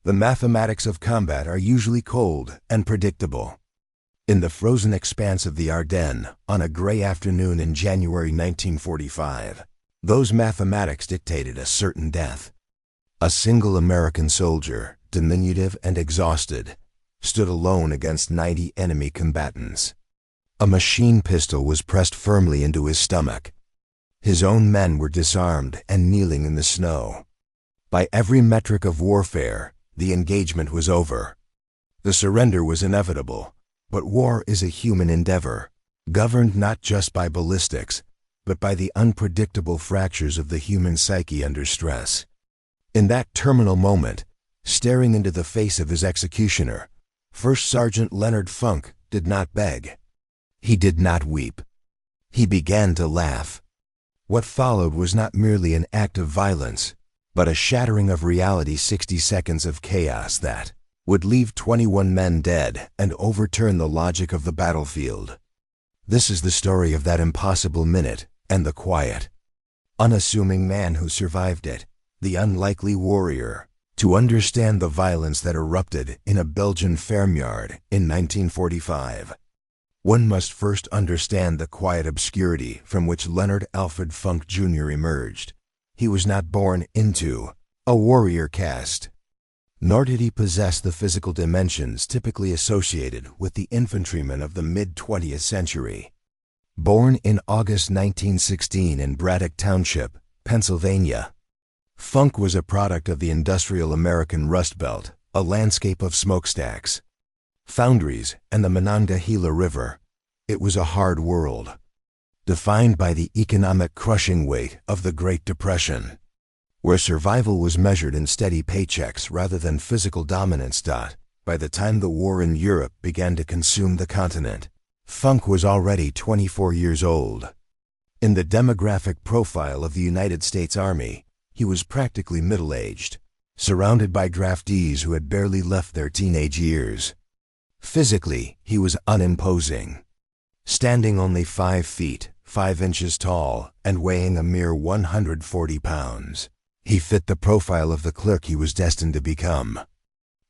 The mathematics of combat are usually cold and predictable. In the frozen expanse of the Ardennes, on a gray afternoon in January 1945, those mathematics dictated a certain death. A single American soldier, diminutive and exhausted, stood alone against 90 enemy combatants. A machine pistol was pressed firmly into his stomach. His own men were disarmed and kneeling in the snow. By every metric of warfare, the engagement was over. The surrender was inevitable, but war is a human endeavor, governed not just by ballistics, but by the unpredictable fractures of the human psyche under stress. In that terminal moment, staring into the face of his executioner, First Sergeant Leonard Funk did not beg. He did not weep. He began to laugh. What followed was not merely an act of violence, but a shattering of reality, 60 seconds of chaos that would leave 21 men dead and overturn the logic of the battlefield. This is the story of that impossible minute and the quiet, unassuming man who survived it, the unlikely warrior. To understand the violence that erupted in a Belgian farmyard in 1945, one must first understand the quiet obscurity from which Leonard Alfred Funk Jr. emerged. He was not born into a warrior caste, nor did he possess the physical dimensions typically associated with the infantrymen of the mid-20th century. Born in August 1916 in Braddock Township, Pennsylvania, Funk was a product of the industrial American Rust Belt, a landscape of smokestacks, foundries, and the Monongahela River. It was a hard world, defined by the economic crushing weight of the Great Depression, where survival was measured in steady paychecks rather than physical dominance. By the time the war in Europe began to consume the continent, Funk was already 24 years old. In the demographic profile of the United States Army, he was practically middle-aged, surrounded by draftees who had barely left their teenage years. Physically, he was unimposing, standing only 5 feet, 5 inches tall, and weighing a mere 140 pounds. He fit the profile of the clerk he was destined to become.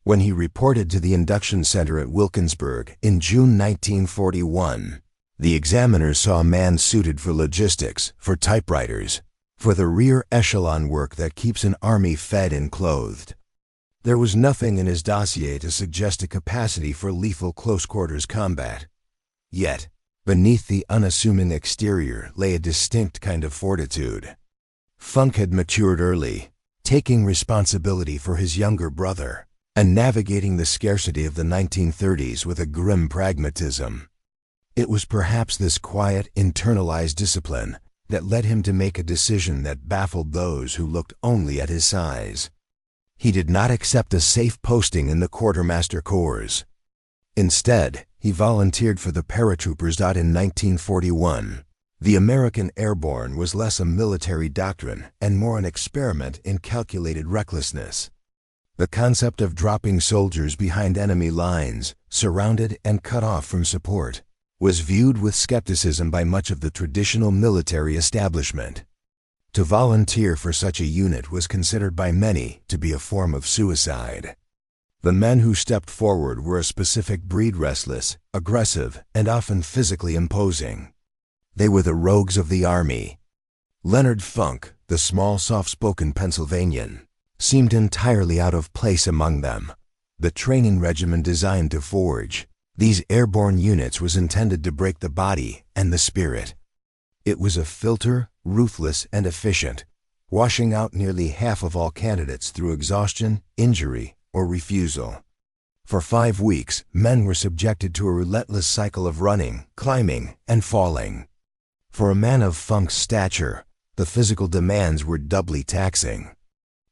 When he reported to the induction center at Wilkinsburg in June 1941, the examiners saw a man suited for logistics, for typewriters, for the rear echelon work that keeps an army fed and clothed. There was nothing in his dossier to suggest a capacity for lethal close-quarters combat. Yet, beneath the unassuming exterior lay a distinct kind of fortitude. Funk had matured early, taking responsibility for his younger brother, and navigating the scarcity of the 1930s with a grim pragmatism. It was perhaps this quiet, internalized discipline that led him to make a decision that baffled those who looked only at his size. He did not accept a safe posting in the quartermaster corps. Instead, he volunteered for the paratroopers. In 1941, the American Airborne was less a military doctrine and more an experiment in calculated recklessness. The concept of dropping soldiers behind enemy lines, surrounded and cut off from support, was viewed with skepticism by much of the traditional military establishment. To volunteer for such a unit was considered by many to be a form of suicide. The men who stepped forward were a specific breed: restless, aggressive, and often physically imposing. They were the rogues of the army. Leonard Funk, the small, soft-spoken Pennsylvanian, seemed entirely out of place among them. The training regimen designed to forge these airborne units was intended to break the body and the spirit. It was a filter, ruthless and efficient, washing out nearly half of all candidates through exhaustion, injury, or refusal. For 5 weeks, men were subjected to a relentless cycle of running, climbing, and falling. For a man of Funk's stature, the physical demands were doubly taxing.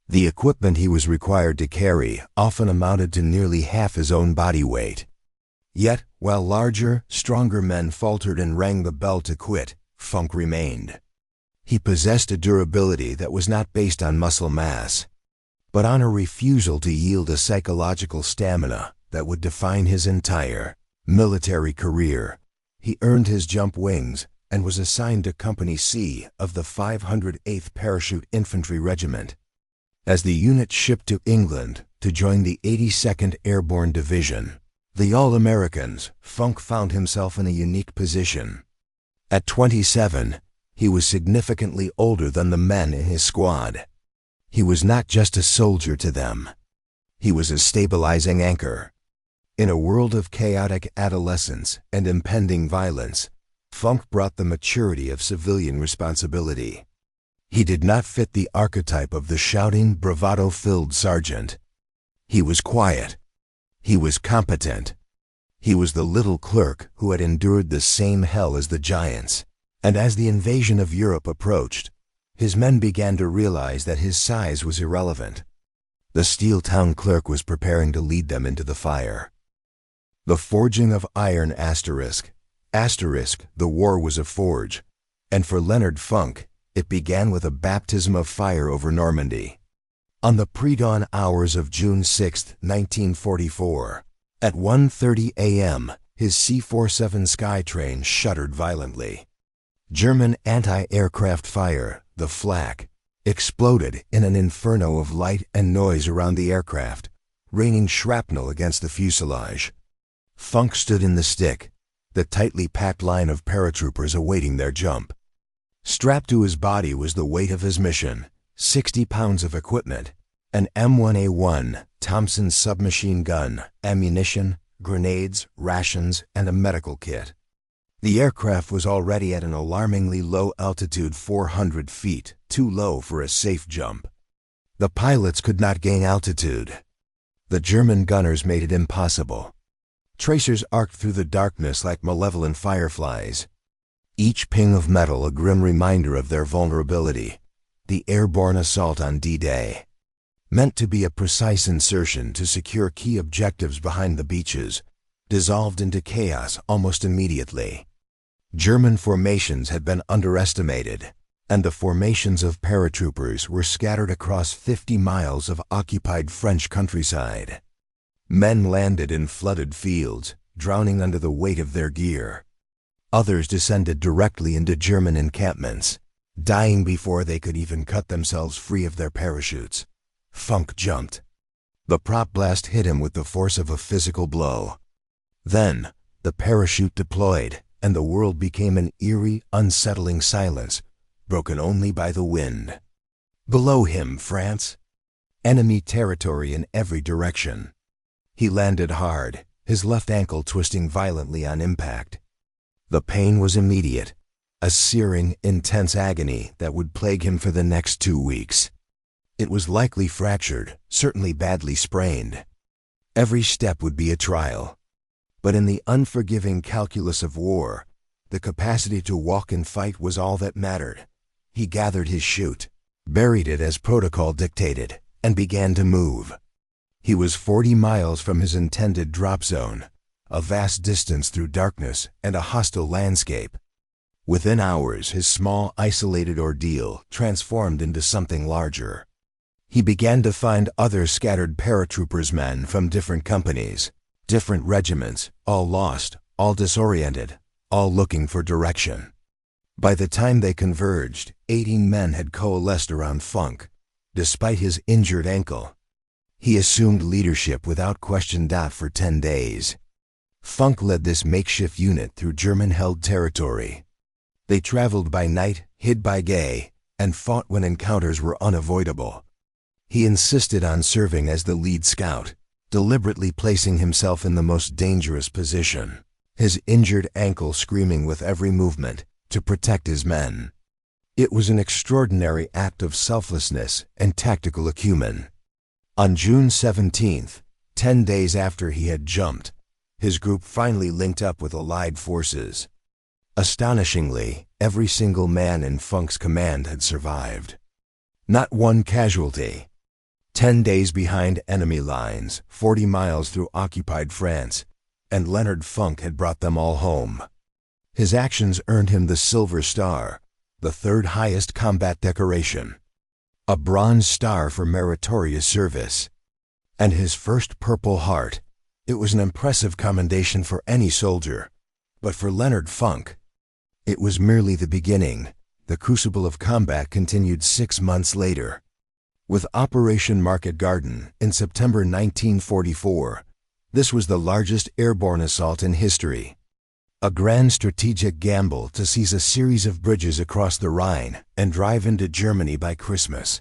The equipment he was required to carry often amounted to nearly half his own body weight. Yet, while larger, stronger men faltered and rang the bell to quit, Funk remained. He possessed a durability that was not based on muscle mass, but on a refusal to yield a psychological stamina that would define his entire military career. He earned his jump wings and was assigned to Company C of the 508th Parachute Infantry Regiment. As the unit shipped to England, to join the 82nd Airborne Division. The All-Americans, Funk found himself in a unique position. At 27, he was significantly older than the men in his squad. He was not just a soldier to them. He was a stabilizing anchor. In a world of chaotic adolescence and impending violence, Funk brought the maturity of civilian responsibility. He did not fit the archetype of the shouting, bravado-filled sergeant. He was quiet. He was competent. He was the little clerk who had endured the same hell as the giants. And as the invasion of Europe approached, his men began to realize that his size was irrelevant. The steel-town clerk was preparing to lead them into the fire. The forging of iron ***, the war was a forge, and for Leonard Funk, it began with a baptism of fire over Normandy. On the pre-dawn hours of June 6, 1944, at 1:30 a.m., his C-47 Skytrain shuddered violently. German anti-aircraft fire, the flak, exploded in an inferno of light and noise around the aircraft, raining shrapnel against the fuselage. Funk stood in the stick, the tightly packed line of paratroopers awaiting their jump. Strapped to his body was the weight of his mission, 60 pounds of equipment, an M1A1 Thompson submachine gun, ammunition, grenades, rations, and a medical kit. The aircraft was already at an alarmingly low altitude, 400 feet, too low for a safe jump. The pilots could not gain altitude. The German gunners made it impossible. Tracers arced through the darkness like malevolent fireflies. Each ping of metal a grim reminder of their vulnerability. The airborne assault on D-Day. Meant to be a precise insertion to secure key objectives behind the beaches, dissolved into chaos almost immediately. German formations had been underestimated, and the formations of paratroopers were scattered across 50 miles of occupied French countryside. Men landed in flooded fields, drowning under the weight of their gear. Others descended directly into German encampments, dying before they could even cut themselves free of their parachutes. Funk jumped. The prop blast hit him with the force of a physical blow. Then, the parachute deployed, and the world became an eerie, unsettling silence, broken only by the wind. Below him, France. Enemy territory in every direction. He landed hard, his left ankle twisting violently on impact. The pain was immediate, a searing, intense agony that would plague him for the next 2 weeks. It was likely fractured, certainly badly sprained. Every step would be a trial. But in the unforgiving calculus of war, the capacity to walk and fight was all that mattered. He gathered his chute, buried it as protocol dictated, and began to move. He was 40 miles from his intended drop zone, a vast distance through darkness and a hostile landscape. Within hours, his small, isolated ordeal transformed into something larger. He began to find other scattered paratroopers men from different companies, different regiments, all lost, all disoriented, all looking for direction. By the time they converged, 18 men had coalesced around Funk, despite his injured ankle. He assumed leadership without question. For 10 days. Funk led this makeshift unit through German-held territory. They traveled by night, hid by day, and fought when encounters were unavoidable. He insisted on serving as the lead scout, deliberately placing himself in the most dangerous position, his injured ankle screaming with every movement, to protect his men. It was an extraordinary act of selflessness and tactical acumen. On June 17th, 10 days after he had jumped, his group finally linked up with Allied forces. Astonishingly, every single man in Funk's command had survived. Not one casualty. 10 days behind enemy lines, 40 miles through occupied France, and Leonard Funk had brought them all home. His actions earned him the Silver Star, the third highest combat decoration, a Bronze Star for meritorious service, and his first Purple Heart. It was an impressive commendation for any soldier, but for Leonard Funk, it was merely the beginning. The crucible of combat continued 6 months later. With Operation Market Garden in September 1944, this was the largest airborne assault in history. A grand strategic gamble to seize a series of bridges across the Rhine and drive into Germany by Christmas.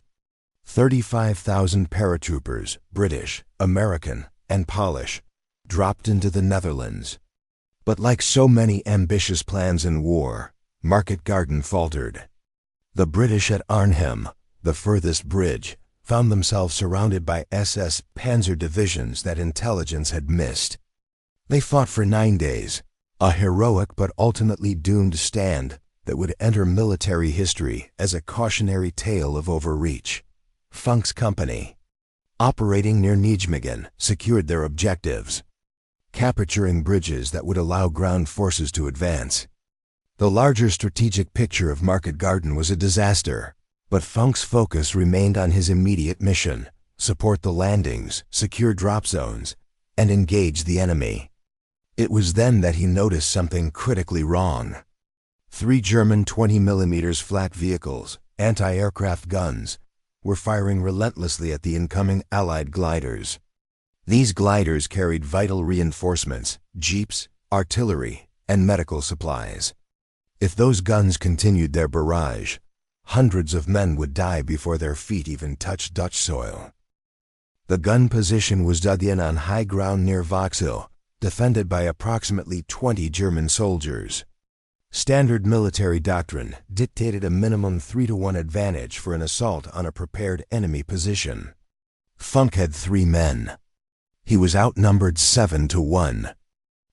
35,000 paratroopers, British, American, and Polish, dropped into the Netherlands. But like so many ambitious plans in war, Market Garden faltered. The British at Arnhem, the furthest bridge, found themselves surrounded by SS Panzer divisions that intelligence had missed. They fought for 9 days, a heroic but ultimately doomed stand that would enter military history as a cautionary tale of overreach. Funk's company, operating near Nijmegen, secured their objectives, capturing bridges that would allow ground forces to advance. The larger strategic picture of Market Garden was a disaster, but Funk's focus remained on his immediate mission: support the landings, secure drop zones, and engage the enemy. It was then that he noticed something critically wrong. 3 German 20mm flat vehicles, anti-aircraft guns, were firing relentlessly at the incoming Allied gliders. These gliders carried vital reinforcements, jeeps, artillery, and medical supplies. If those guns continued their barrage, hundreds of men would die before their feet even touched Dutch soil. The gun position was dug in on high ground near Vauxhall, defended by approximately 20 German soldiers. Standard military doctrine dictated a minimum 3-to-1 advantage for an assault on a prepared enemy position. Funk had 3 men. He was outnumbered 7-to-1.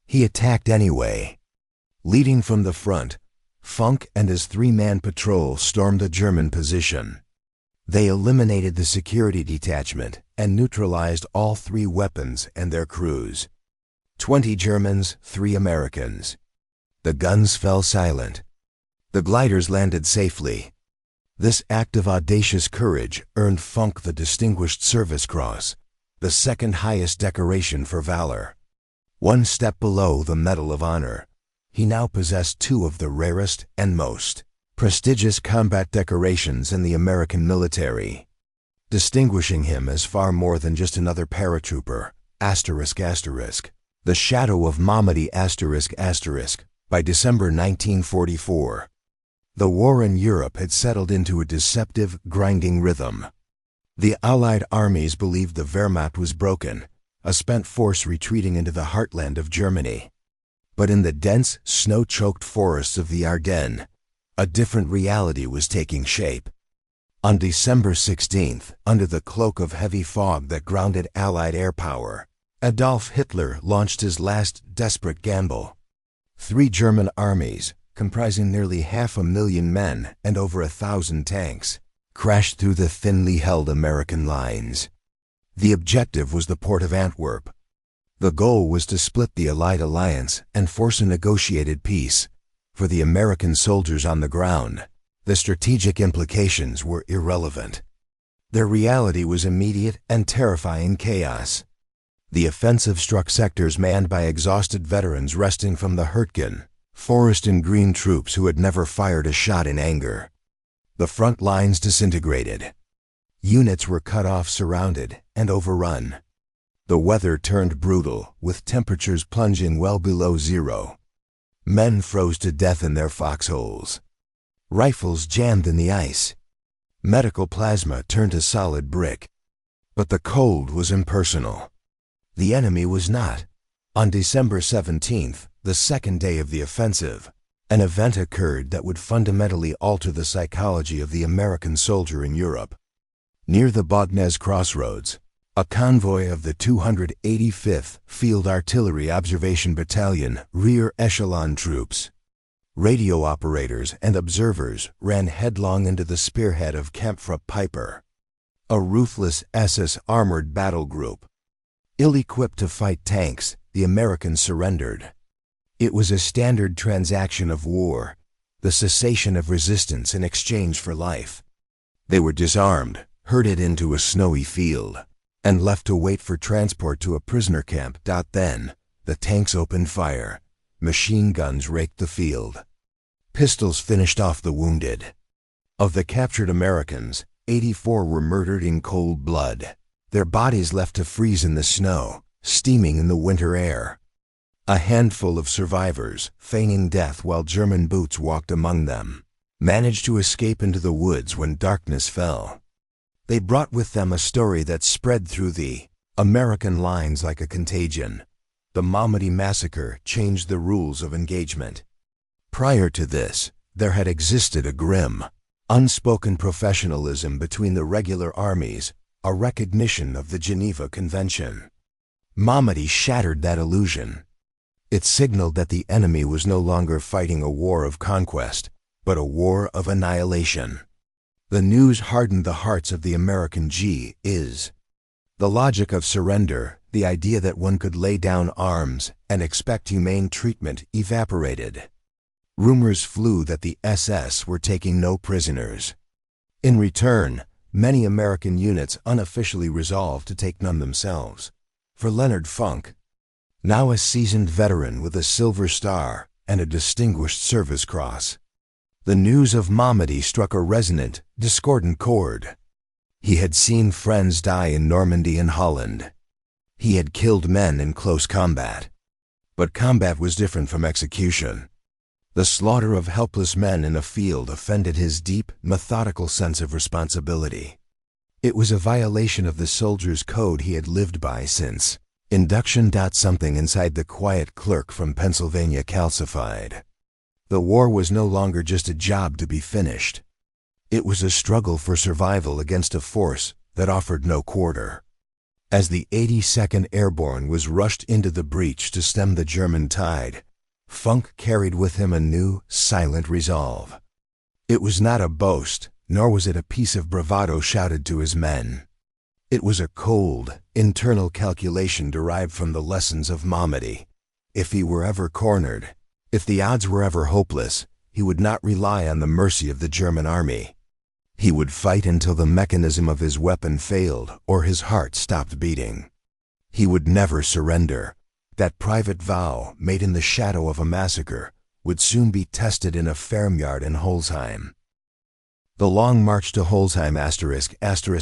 He attacked anyway. Leading from the front, Funk and his 3-man patrol stormed a German position. They eliminated the security detachment and neutralized all 3 weapons and their crews. 20 Germans, 3 Americans. The guns fell silent. The gliders landed safely. This act of audacious courage earned Funk the Distinguished Service Cross, the second highest decoration for valor. 1 step below the Medal of Honor, he now possessed 2 of the rarest and most prestigious combat decorations in the American military, distinguishing him as far more than just another paratrooper, ***, the shadow of Malmedy ***. By December 1944, the war in Europe had settled into a deceptive, grinding rhythm. The Allied armies believed the Wehrmacht was broken, a spent force retreating into the heartland of Germany. But in the dense, snow-choked forests of the Ardennes, a different reality was taking shape. On December 16th, under the cloak of heavy fog that grounded Allied air power, Adolf Hitler launched his last desperate gamble. 3 German armies, comprising nearly 500,000 men and over 1,000 tanks, crashed through the thinly held American lines. The objective was the port of Antwerp. The goal was to split the Allied alliance and force a negotiated peace. For the American soldiers on the ground, the strategic implications were irrelevant. Their reality was immediate and terrifying chaos. The offensive struck sectors manned by exhausted veterans resting from the Hurtgen, forest and green troops who had never fired a shot in anger. The front lines disintegrated. Units were cut off, surrounded, and overrun. The weather turned brutal, with temperatures plunging well below zero. Men froze to death in their foxholes. Rifles jammed in the ice. Medical plasma turned to solid brick. But the cold was impersonal. The enemy was not. On December 17th, the second day of the offensive, an event occurred that would fundamentally alter the psychology of the American soldier in Europe. Near the Bodnes crossroads, a convoy of the 285th Field Artillery Observation Battalion rear echelon troops, radio operators and observers, ran headlong into the spearhead of Kampfgruppe Piper, a ruthless SS armored battle group. Ill-equipped to fight tanks, the Americans surrendered. It was a standard transaction of war, the cessation of resistance in exchange for life. They were disarmed, herded into a snowy field, and left to wait for transport to a prisoner camp. Then, the tanks opened fire. Machine guns raked the field. Pistols finished off the wounded. Of the captured Americans, 84 were murdered in cold blood, their bodies left to freeze in the snow, steaming in the winter air. A handful of survivors, feigning death while German boots walked among them, managed to escape into the woods when darkness fell. They brought with them a story that spread through the American lines like a contagion. The Malmedy Massacre changed the rules of engagement. Prior to this, there had existed a grim, unspoken professionalism between the regular armies, a recognition of the Geneva Convention. Malmedy shattered that illusion. It signaled that the enemy was no longer fighting a war of conquest, but a war of annihilation. The news hardened the hearts of the American G.I.s. The logic of surrender, the idea that one could lay down arms and expect humane treatment, evaporated. Rumors flew that the SS were taking no prisoners. In return, many American units unofficially resolved to take none themselves. For Leonard Funk, now a seasoned veteran with a Silver Star and a Distinguished Service Cross, the news of Malmedy struck a resonant, discordant chord. He had seen friends die in Normandy and Holland. He had killed men in close combat. But combat was different from execution. The slaughter of helpless men in a field offended his deep, methodical sense of responsibility. It was a violation of the soldier's code he had lived by since induction. Something inside the quiet clerk from Pennsylvania calcified. The war was no longer just a job to be finished. It was a struggle for survival against a force that offered no quarter. As the 82nd Airborne was rushed into the breach to stem the German tide, Funk carried with him a new, silent resolve. It was not a boast, nor was it a piece of bravado shouted to his men. It was a cold, internal calculation derived from the lessons of Malmedy. If he were ever cornered, if the odds were ever hopeless, he would not rely on the mercy of the German army. He would fight until the mechanism of his weapon failed or his heart stopped beating. He would never surrender. That private vow, made in the shadow of a massacre, would soon be tested in a farmyard in Holzheim. The long march to Holzheim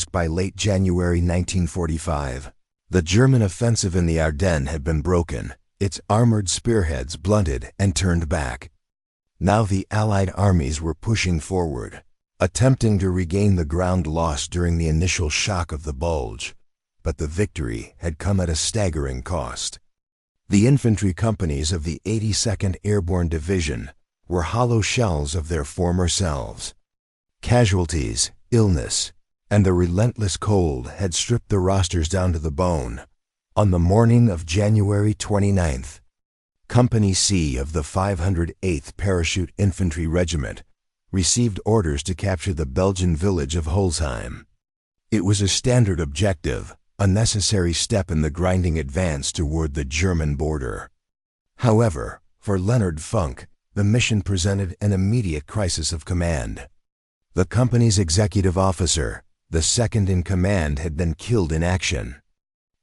*** by late January 1945. The German offensive in the Ardennes had been broken, its armored spearheads blunted and turned back. Now the Allied armies were pushing forward, attempting to regain the ground lost during the initial shock of the Bulge, but the victory had come at a staggering cost. The infantry companies of the 82nd Airborne Division were hollow shells of their former selves. Casualties, illness, and the relentless cold had stripped the rosters down to the bone. On the morning of January 29th, Company C of the 508th Parachute Infantry Regiment received orders to capture the Belgian village of Holzheim. It was a standard objective, a necessary step in the grinding advance toward the German border. However, for Leonard Funk, the mission presented an immediate crisis of command. The company's executive officer, the second in command, had been killed in action.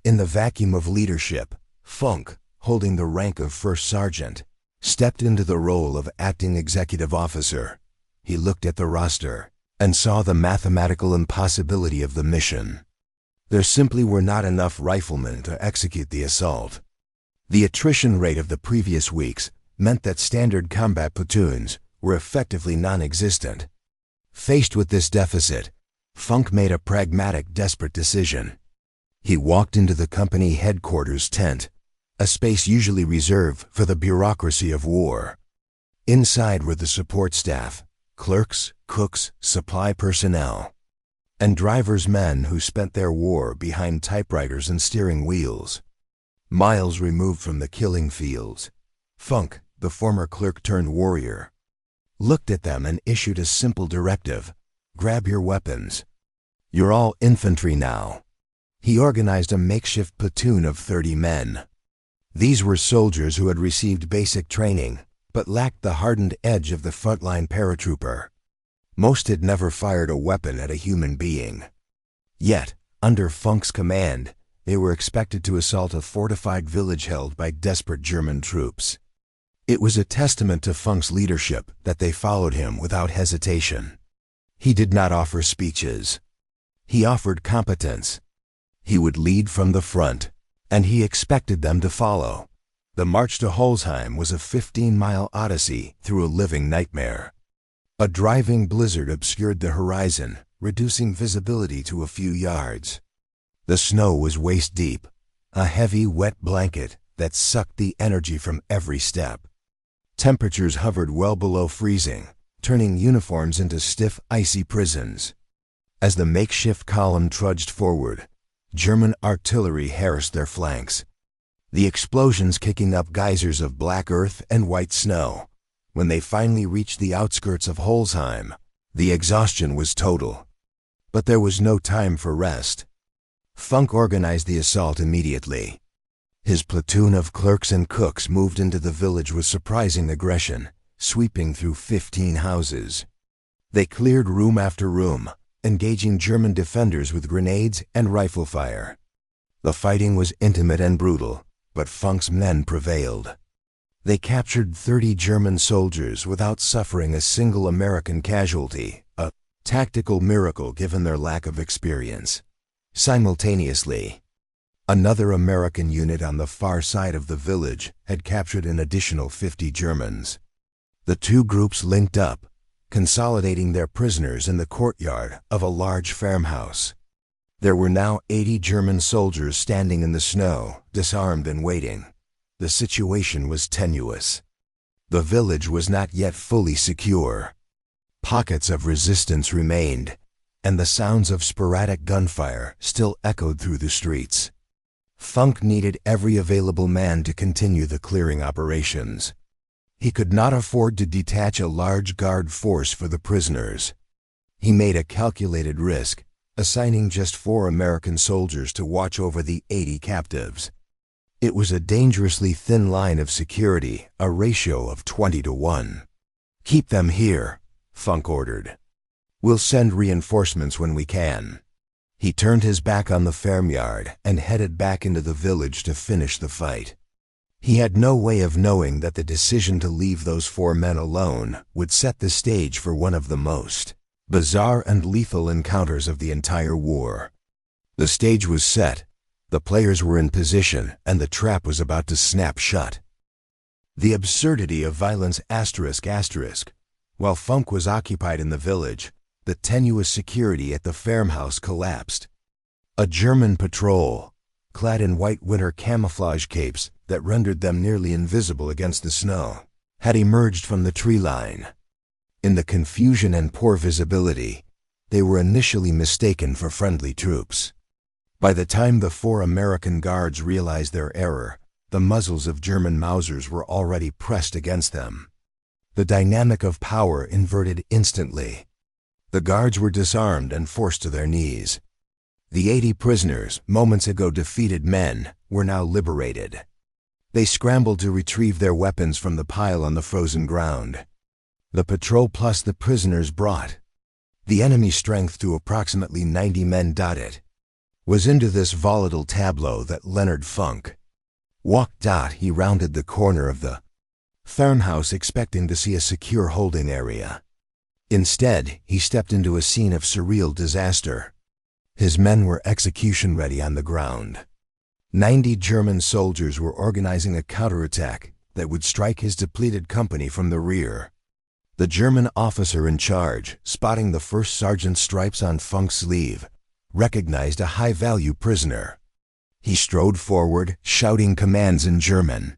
In the vacuum of leadership, Funk, holding the rank of first sergeant, stepped into the role of acting executive officer. He looked at the roster and saw the mathematical impossibility of the mission. There simply were not enough riflemen to execute the assault. The attrition rate of the previous weeks meant that standard combat platoons were effectively non-existent. Faced with this deficit, Funk made a pragmatic, desperate decision. He walked into the company headquarters tent, a space usually reserved for the bureaucracy of war. Inside were the support staff, clerks, cooks, supply personnel, and drivers, men who spent their war behind typewriters and steering wheels. Miles removed from the killing fields, Funk, the former clerk turned warrior, looked at them and issued a simple directive: grab your weapons. You're all infantry now. He organized a makeshift platoon of 30 men. These were soldiers who had received basic training, but lacked the hardened edge of the frontline paratrooper. Most had never fired a weapon at a human being. Yet, under Funk's command, they were expected to assault a fortified village held by desperate German troops. It was a testament to Funk's leadership that they followed him without hesitation. He did not offer speeches, He offered competence. He would lead from the front, and he expected them to follow. The march to Holzheim was a 15-mile odyssey through a living nightmare. A driving blizzard obscured the horizon, reducing visibility to a few yards. The snow was waist-deep, a heavy, wet blanket that sucked the energy from every step. Temperatures hovered well below freezing, turning uniforms into stiff, icy prisons. As the makeshift column trudged forward, German artillery harassed their flanks, the explosions kicking up geysers of black earth and white snow. When they finally reached the outskirts of Holzheim, the exhaustion was total. But there was no time for rest. Funk organized the assault immediately. His platoon of clerks and cooks moved into the village with surprising aggression, sweeping through 15 houses. They cleared room after room, engaging German defenders with grenades and rifle fire. The fighting was intimate and brutal, but Funk's men prevailed. They captured 30 German soldiers without suffering a single American casualty, a tactical miracle given their lack of experience. Simultaneously, another American unit on the far side of the village had captured an additional 50 Germans. The two groups linked up, consolidating their prisoners in the courtyard of a large farmhouse. There were now 80 German soldiers standing in the snow, disarmed and waiting. The situation was tenuous. The village was not yet fully secure. Pockets of resistance remained, and the sounds of sporadic gunfire still echoed through the streets. Funk needed every available man to continue the clearing operations. He could not afford to detach a large guard force for the prisoners. He made a calculated risk, assigning just 4 American soldiers to watch over the 80 captives. It was a dangerously thin line of security, a ratio of 20-1. "Keep them here," Funk ordered. "We'll send reinforcements when we can." He turned his back on the farmyard and headed back into the village to finish the fight. He had no way of knowing that the decision to leave those 4 men alone would set the stage for one of the most bizarre and lethal encounters of the entire war. The stage was set, the players were in position, and the trap was about to snap shut. The absurdity of violence ***. While Funk was occupied in the village, the tenuous security at the farmhouse collapsed. A German patrol, clad in white winter camouflage capes that rendered them nearly invisible against the snow, had emerged from the tree line. In the confusion and poor visibility, they were initially mistaken for friendly troops. By the time the 4 American guards realized their error, the muzzles of German Mausers were already pressed against them. The dynamic of power inverted instantly. The guards were disarmed and forced to their knees. The 80 prisoners, moments ago defeated men, were now liberated. They scrambled to retrieve their weapons from the pile on the frozen ground. The patrol plus the prisoners brought the enemy strength to approximately 90 men. It was into this volatile tableau that Leonard Funk walked. He rounded the corner of the farmhouse expecting to see a secure holding area. Instead, he stepped into a scene of surreal disaster. His men were execution ready on the ground. 90 German soldiers were organizing a counterattack that would strike his depleted company from the rear. The German officer in charge, spotting the first sergeant's stripes on Funk's sleeve, recognized a high-value prisoner. He strode forward, shouting commands in German,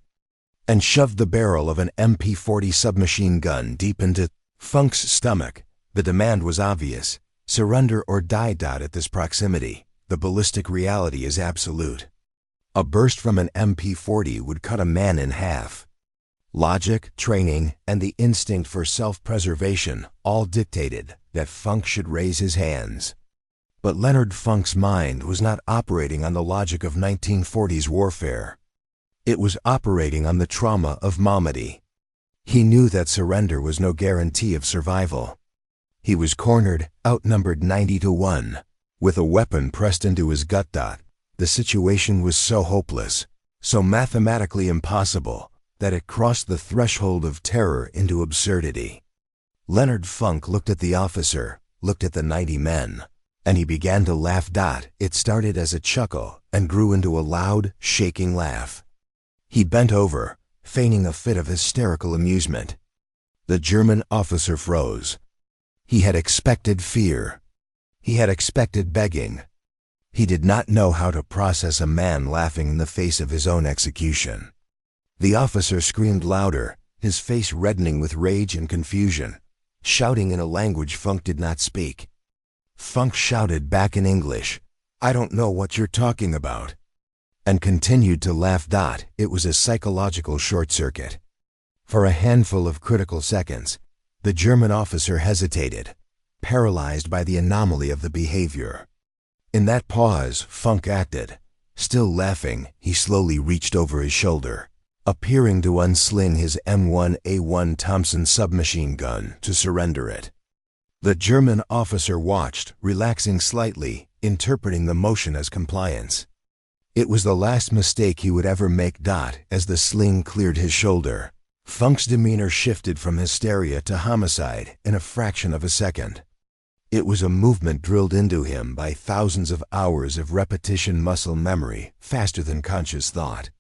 and shoved the barrel of an MP-40 submachine gun deep into Funk's stomach. The demand was obvious: surrender or die. At this proximity, the ballistic reality is absolute. A burst from an MP-40 would cut a man in half. Logic, training, and the instinct for self-preservation all dictated that Funk should raise his hands. But Leonard Funk's mind was not operating on the logic of 1940s warfare. It was operating on the trauma of Malmedy. He knew that surrender was no guarantee of survival. He was cornered, outnumbered 90-1, with a weapon pressed into his gut. The situation was so hopeless, so mathematically impossible, that it crossed the threshold of terror into absurdity. Leonard Funk looked at the officer, looked at the 90 men, and he began to laugh. It started as a chuckle and grew into a loud, shaking laugh. He bent over, feigning a fit of hysterical amusement. The German officer froze. He had expected fear. He had expected begging. He did not know how to process a man laughing in the face of his own execution. The officer screamed louder, his face reddening with rage and confusion, shouting in a language Funk did not speak. Funk shouted back in English, "I don't know what you're talking about," and continued to laugh. It was a psychological short-circuit. For a handful of critical seconds, the German officer hesitated, paralyzed by the anomaly of the behavior. In that pause, Funk acted. Still laughing, he slowly reached over his shoulder, appearing to unsling his M1A1 Thompson submachine gun to surrender it. The German officer watched, relaxing slightly, interpreting the motion as compliance. It was the last mistake he would ever make. As the sling cleared his shoulder, Funk's demeanor shifted from hysteria to homicide in a fraction of a second. It was a movement drilled into him by thousands of hours of repetition muscle memory, faster than conscious thought.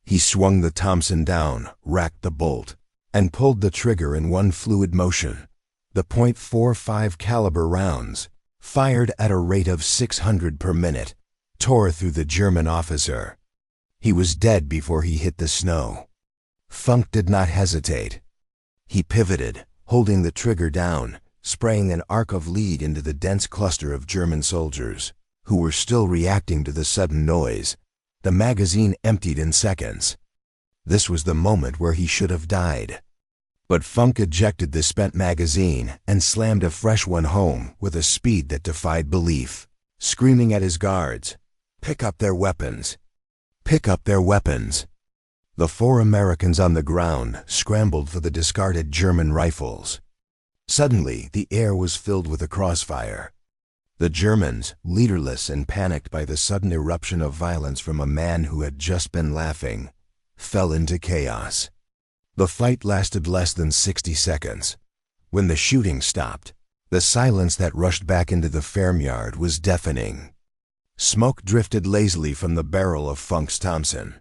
He swung the Thompson down, racked the bolt, and pulled the trigger in one fluid motion. The .45 caliber rounds, fired at a rate of 600 per minute, tore through the German officer. He was dead before he hit the snow. Funk did not hesitate. He pivoted, holding the trigger down, spraying an arc of lead into the dense cluster of German soldiers, who were still reacting to the sudden noise. The magazine emptied in seconds. This was the moment where he should have died. But Funk ejected the spent magazine and slammed a fresh one home with a speed that defied belief, screaming at his guards, "Pick up their weapons! Pick up their weapons!" The 4 Americans on the ground scrambled for the discarded German rifles. Suddenly, the air was filled with a crossfire. The Germans, leaderless and panicked by the sudden eruption of violence from a man who had just been laughing, fell into chaos. The fight lasted less than 60 seconds. When the shooting stopped, the silence that rushed back into the farmyard was deafening. Smoke drifted lazily from the barrel of Funk's Thompson.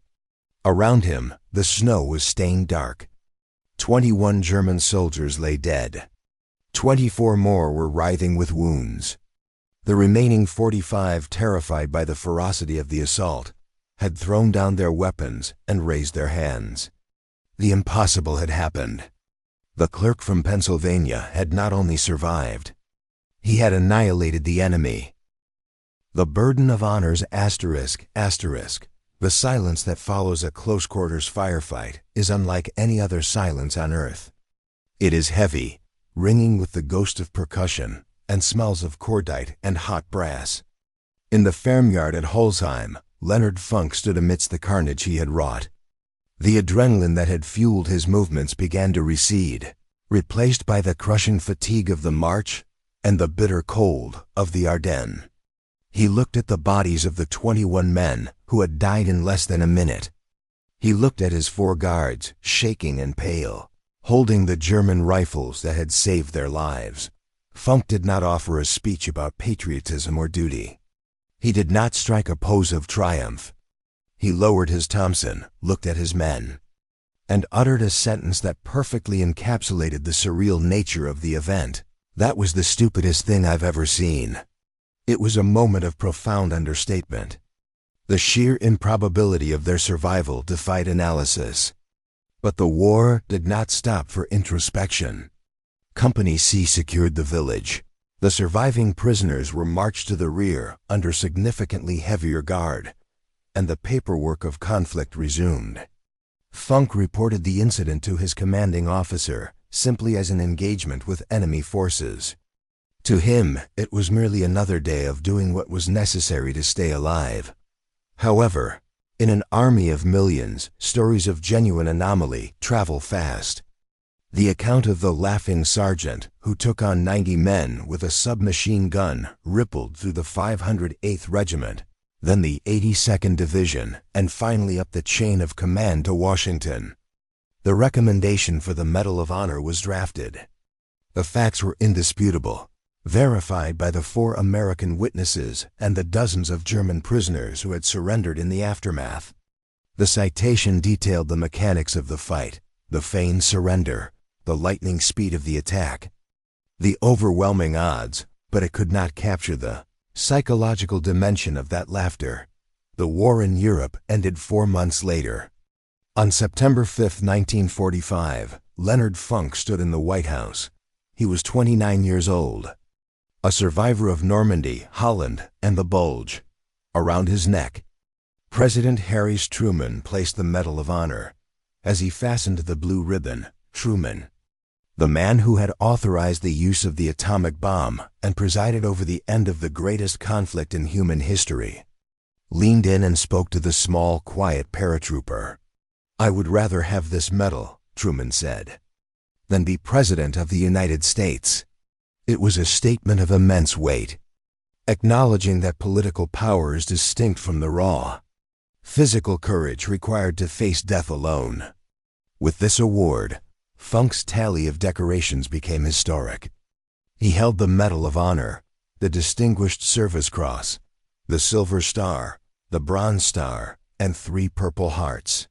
Around him, the snow was stained dark. 21 German soldiers lay dead. 24 more were writhing with wounds. The remaining 45, terrified by the ferocity of the assault, had thrown down their weapons and raised their hands. The impossible had happened. The clerk from Pennsylvania had not only survived, he had annihilated the enemy. The burden of honors ***, the silence that follows a close-quarters firefight is unlike any other silence on earth. It is heavy, ringing with the ghost of percussion, and smells of cordite and hot brass. In the farmyard at Holzheim, Leonard Funk stood amidst the carnage he had wrought. The adrenaline that had fueled his movements began to recede, replaced by the crushing fatigue of the march and the bitter cold of the Ardennes. He looked at the bodies of the 21 men who had died in less than a minute. He looked at his 4 guards, shaking and pale, holding the German rifles that had saved their lives. Funk did not offer a speech about patriotism or duty. He did not strike a pose of triumph. He lowered his Thompson, looked at his men, and uttered a sentence that perfectly encapsulated the surreal nature of the event. "That was the stupidest thing I've ever seen." It was a moment of profound understatement. The sheer improbability of their survival defied analysis. But the war did not stop for introspection. Company C secured the village. The surviving prisoners were marched to the rear under significantly heavier guard, and the paperwork of conflict resumed. Funk reported the incident to his commanding officer simply as an engagement with enemy forces. To him, it was merely another day of doing what was necessary to stay alive. However, in an army of millions, stories of genuine anomaly travel fast. The account of the laughing sergeant who took on 90 men with a submachine gun rippled through the 508th Regiment, then the 82nd Division, and finally up the chain of command to Washington. The recommendation for the Medal of Honor was drafted. The facts were indisputable. verified by the 4 American witnesses and the dozens of German prisoners who had surrendered in the aftermath. The citation detailed the mechanics of the fight, the feigned surrender, the lightning speed of the attack, the overwhelming odds, but it could not capture the psychological dimension of that laughter. The war in Europe ended 4 months later. On September 5, 1945, Leonard Funk stood in the White House. He was 29 years old. A survivor of Normandy, Holland, and the Bulge. Around his neck, President Harry Truman placed the Medal of Honor. As he fastened the blue ribbon, Truman, the man who had authorized the use of the atomic bomb and presided over the end of the greatest conflict in human history, leaned in and spoke to the small, quiet paratrooper. "I would rather have this medal," Truman said, "than be President of the United States." It was a statement of immense weight, acknowledging that political power is distinct from the raw, physical courage required to face death alone. With this award, Funk's tally of decorations became historic. He held the Medal of Honor, the Distinguished Service Cross, the Silver Star, the Bronze Star, and 3 Purple Hearts.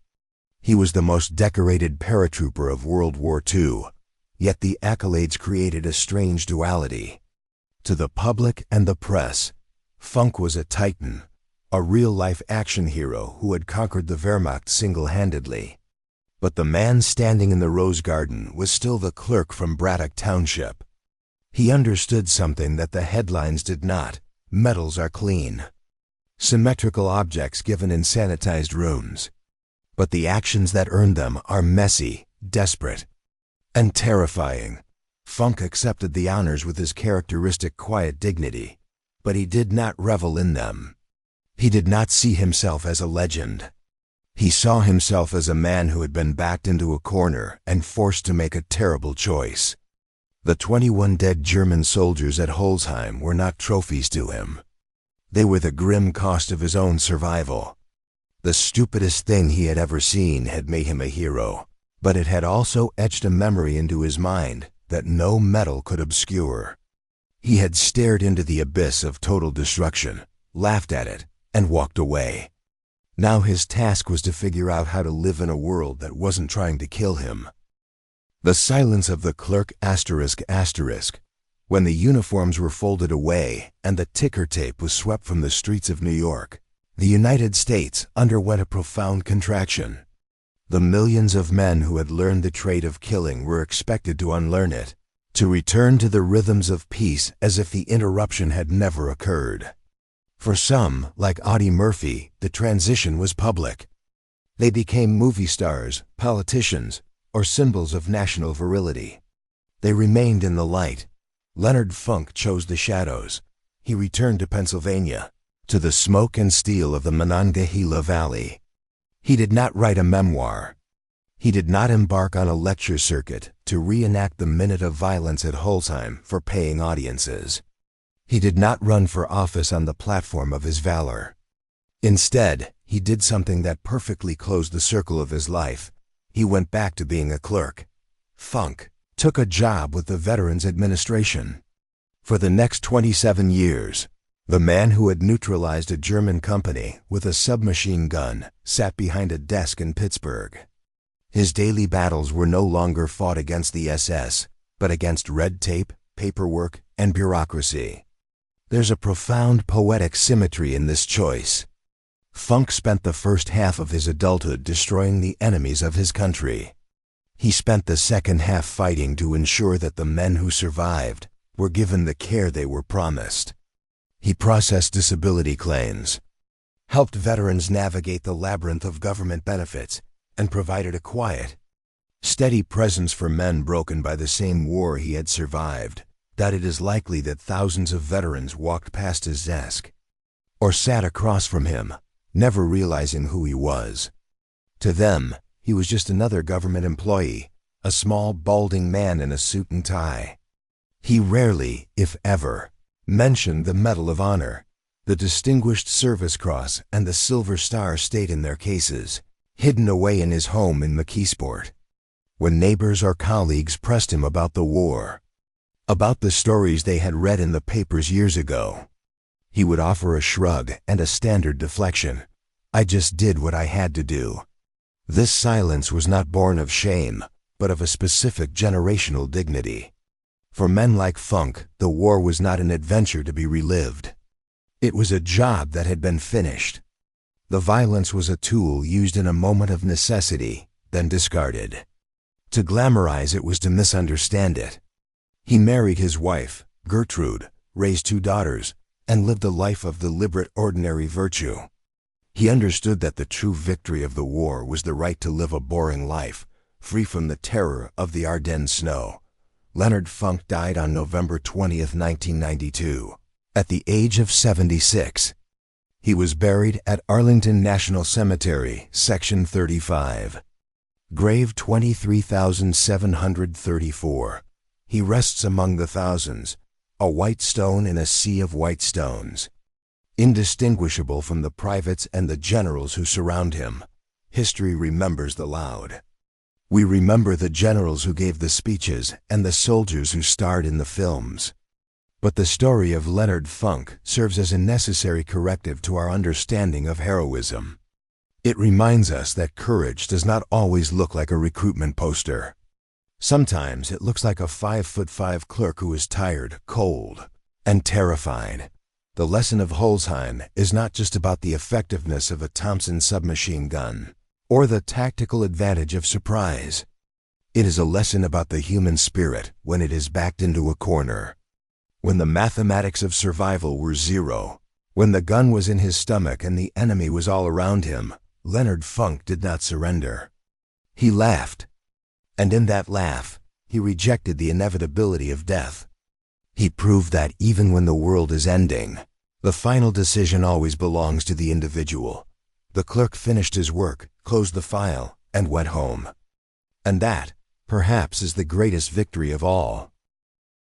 He was the most decorated paratrooper of World War II, yet the accolades created a strange duality. To the public and the press, Funk was a titan, a real-life action hero who had conquered the Wehrmacht single-handedly. But the man standing in the Rose Garden was still the clerk from Braddock Township. He understood something that the headlines did not. Medals are clean, symmetrical objects given in sanitized rooms. But the actions that earned them are messy, desperate, and terrifying. Funk accepted the honors with his characteristic quiet dignity, but he did not revel in them. He did not see himself as a legend. He saw himself as a man who had been backed into a corner and forced to make a terrible choice. The 21 dead German soldiers at Holzheim were not trophies to him. They were the grim cost of his own survival. The stupidest thing he had ever seen had made him a hero, but it had also etched a memory into his mind that no medal could obscure. He had stared into the abyss of total destruction, laughed at it, and walked away. Now his task was to figure out how to live in a world that wasn't trying to kill him. The silence of the Clerk ***, when the uniforms were folded away and the ticker tape was swept from the streets of New York, the United States underwent a profound contraction. The millions of men who had learned the trade of killing were expected to unlearn it, to return to the rhythms of peace as if the interruption had never occurred. For some, like Audie Murphy, the transition was public. They became movie stars, politicians, or symbols of national virility. They remained in the light. Leonard Funk chose the shadows. He returned to Pennsylvania, to the smoke and steel of the Monongahela Valley. He did not write a memoir. He did not embark on a lecture circuit to reenact the minute of violence at Holzheim for paying audiences. He did not run for office on the platform of his valor. Instead, he did something that perfectly closed the circle of his life. He went back to being a clerk. Funk took a job with the Veterans Administration. For the next 27 years, the man who had neutralized a German company with a submachine gun sat behind a desk in Pittsburgh. His daily battles were no longer fought against the SS, but against red tape, paperwork, and bureaucracy. There's a profound poetic symmetry in this choice. Funk spent the first half of his adulthood destroying the enemies of his country. He spent the second half fighting to ensure that the men who survived were given the care they were promised. He processed disability claims, helped veterans navigate the labyrinth of government benefits, and provided a quiet, steady presence for men broken by the same war he had survived, that it is likely that thousands of veterans walked past his desk or sat across from him, never realizing who he was. To them, he was just another government employee, a small, balding man in a suit and tie. He rarely, if ever, mentioned the Medal of Honor. The Distinguished Service Cross and the Silver Star stayed in their cases, hidden away in his home in McKeesport. When neighbors or colleagues pressed him about the war, about the stories they had read in the papers years ago. He would offer a shrug and a standard deflection. I just did what I had to do. This silence was not born of shame, but of a specific generational dignity. For men like Funk, the war was not an adventure to be relived. It was a job that had been finished. The violence was a tool used in a moment of necessity, then discarded. To glamorize it was to misunderstand it. He married his wife, Gertrude, raised 2 daughters, and lived a life of deliberate ordinary virtue. He understood that the true victory of the war was the right to live a boring life, free from the terror of the Ardennes snow. Leonard Funk died on November 20, 1992, at the age of 76. He was buried at Arlington National Cemetery, Section 35. Grave 23,734. He rests among the thousands, a white stone in a sea of white stones. Indistinguishable from the privates and the generals who surround him, history remembers the loud. We remember the generals who gave the speeches and the soldiers who starred in the films. But the story of Leonard Funk serves as a necessary corrective to our understanding of heroism. It reminds us that courage does not always look like a recruitment poster. Sometimes it looks like a 5'5" clerk who is tired, cold, and terrified. The lesson of Holzheim is not just about the effectiveness of a Thompson submachine gun or the tactical advantage of surprise. It is a lesson about the human spirit when it is backed into a corner. When the mathematics of survival were zero, when the gun was in his stomach and the enemy was all around him, Leonard Funk did not surrender. He laughed. And in that laugh, he rejected the inevitability of death. He proved that even when the world is ending, the final decision always belongs to the individual. The clerk finished his work, closed the file, and went home. And that, perhaps, is the greatest victory of all.